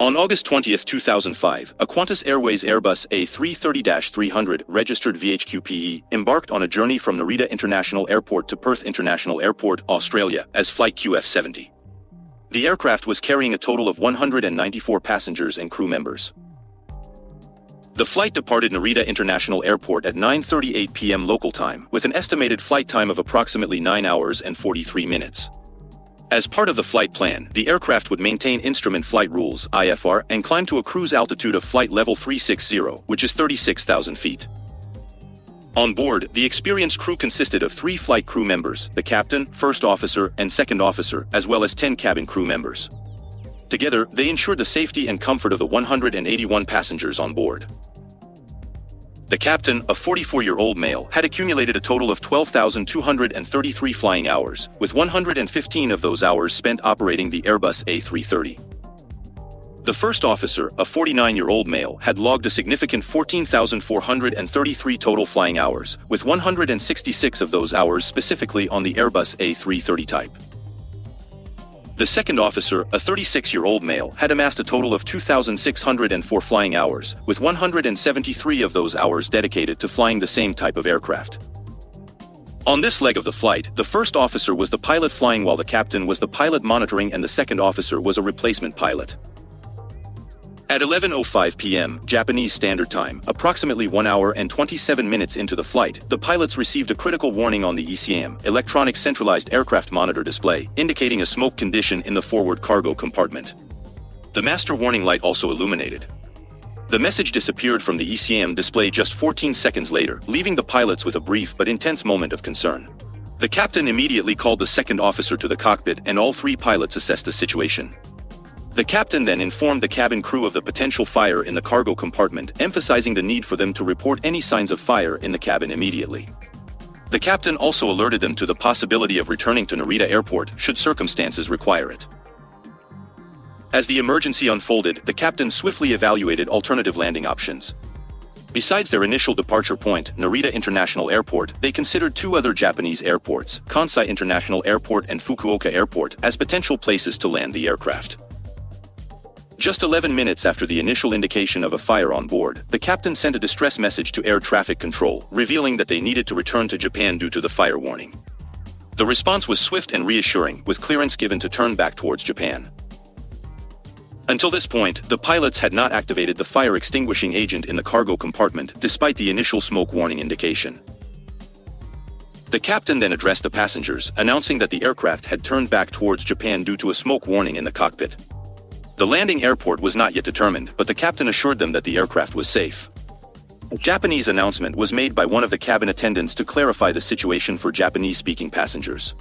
On August 20, 2005, a Qantas Airways Airbus A330-300 registered VHQPE embarked on a journey from Narita International Airport to Perth International Airport, Australia, as Flight QF70. The aircraft was carrying a total of 194 passengers and crew members. The flight departed Narita International Airport at 9:38 p.m. local time, with an estimated flight time of approximately 9 hours and 43 minutes. As part of the flight plan, the aircraft would maintain instrument flight rules (IFR) and climb to a cruise altitude of flight level 360, which is 36,000 feet. On board, the experienced crew consisted of 3 flight crew members, the captain, first officer, and second officer, as well as 10 cabin crew members. Together, they ensured the safety and comfort of the 181 passengers on board. The captain, a 44-year-old male, had accumulated a total of 12,233 flying hours, with 115 of those hours spent operating the Airbus A330. The first officer, a 49-year-old male, had logged a significant 14,433 total flying hours, with 166 of those hours specifically on the Airbus A330 type. The second officer, a 36-year-old male, had amassed a total of 2,604 flying hours, with 173 of those hours dedicated to flying the same type of aircraft. On this leg of the flight, the first officer was the pilot flying while the captain was the pilot monitoring and the second officer was a replacement pilot. At 11:05 p.m. Japanese Standard Time, approximately 1 hour and 27 minutes into the flight, the pilots received a critical warning on the ECM, Electronic Centralized Aircraft Monitor display, indicating a smoke condition in the forward cargo compartment. The master warning light also illuminated. The message disappeared from the ECM display just 14 seconds later, leaving the pilots with a brief but intense moment of concern. The captain immediately called the second officer to the cockpit and all 3 pilots assessed the situation. The captain then informed the cabin crew of the potential fire in the cargo compartment, emphasizing the need for them to report any signs of fire in the cabin immediately. The captain also alerted them to the possibility of returning to Narita Airport should circumstances require it. As the emergency unfolded, the captain swiftly evaluated alternative landing options. Besides their initial departure point, Narita International Airport, they considered 2 other Japanese airports, Kansai International Airport and Fukuoka Airport, as potential places to land the aircraft. Just 11 minutes after the initial indication of a fire on board, the captain sent a distress message to air traffic control, revealing that they needed to return to Japan due to the fire warning. The response was swift and reassuring, with clearance given to turn back towards Japan. Until this point, the pilots had not activated the fire extinguishing agent in the cargo compartment, despite the initial smoke warning indication. The captain then addressed the passengers, announcing that the aircraft had turned back towards Japan due to a smoke warning in the cockpit. The landing airport was not yet determined, but the captain assured them that the aircraft was safe. A Japanese announcement was made by one of the cabin attendants to clarify the situation for Japanese-speaking passengers.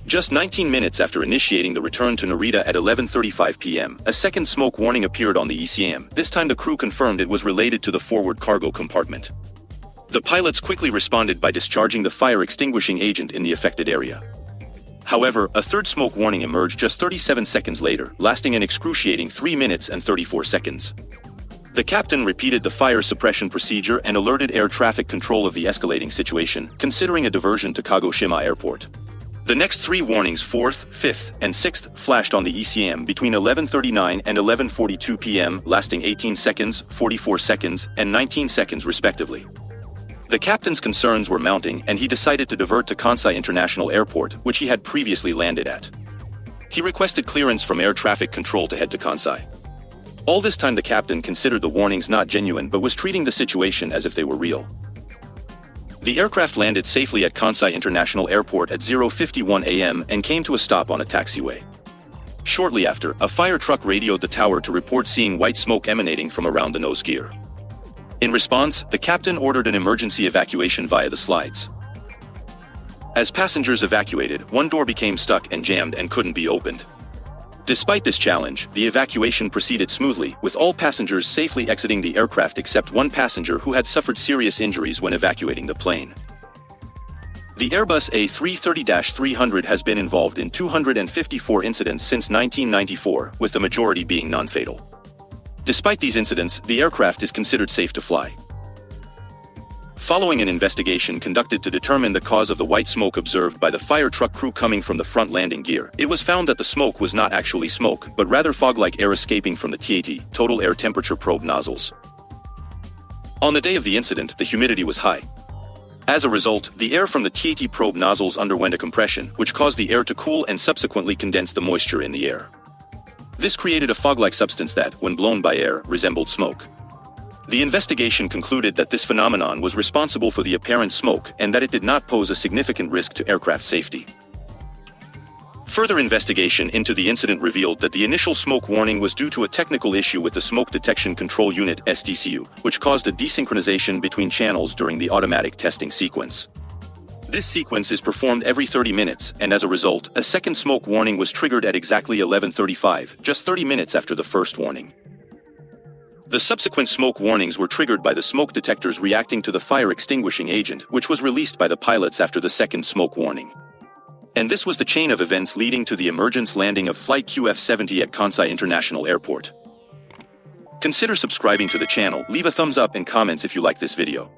Just 19 minutes after initiating the return to Narita at 11:35 p.m., a second smoke warning appeared on the ECM. This time the crew confirmed it was related to the forward cargo compartment. The pilots quickly responded by discharging the fire extinguishing agent in the affected area. However, a third smoke warning emerged just 37 seconds later, lasting an excruciating 3 minutes and 34 seconds. The captain repeated the fire suppression procedure and alerted air traffic control of the escalating situation, considering a diversion to Kagoshima Airport. The next 3 warnings, 4th, 5th, and 6th, flashed on the ECM between 11:39 and 11:42 p.m., lasting 18 seconds, 44 seconds, and 19 seconds respectively. The captain's concerns were mounting, and he decided to divert to Kansai International Airport, which he had previously landed at. He requested clearance from air traffic control to head to Kansai. All this time the captain considered the warnings not genuine but was treating the situation as if they were real. The aircraft landed safely at Kansai International Airport at 0:51 a.m. and came to a stop on a taxiway. Shortly after, a fire truck radioed the tower to report seeing white smoke emanating from around the nose gear. In response, the captain ordered an emergency evacuation via the slides. As passengers evacuated, one door became stuck and jammed and couldn't be opened. Despite this challenge, the evacuation proceeded smoothly, with all passengers safely exiting the aircraft except one passenger who had suffered serious injuries when evacuating the plane. The Airbus A330-300 has been involved in 254 incidents since 1994, with the majority being non-fatal. Despite these incidents, the aircraft is considered safe to fly. Following an investigation conducted to determine the cause of the white smoke observed by the fire truck crew coming from the front landing gear, it was found that the smoke was not actually smoke, but rather fog-like air escaping from the TAT, total air temperature probe nozzles. On the day of the incident, the humidity was high. As a result, the air from the TAT probe nozzles underwent a compression, which caused the air to cool and subsequently condense the moisture in the air. This created a fog-like substance that, when blown by air, resembled smoke. The investigation concluded that this phenomenon was responsible for the apparent smoke and that it did not pose a significant risk to aircraft safety. Further investigation into the incident revealed that the initial smoke warning was due to a technical issue with the Smoke Detection Control Unit (SDCU), which caused a desynchronization between channels during the automatic testing sequence. This sequence is performed every 30 minutes, and as a result, a second smoke warning was triggered at exactly 11:35, just 30 minutes after the first warning. The subsequent smoke warnings were triggered by the smoke detectors reacting to the fire extinguishing agent, which was released by the pilots after the second smoke warning. And this was the chain of events leading to the emergence landing of Flight QF70 at Kansai International Airport. Consider subscribing to the channel, leave a thumbs up and comments if you like this video.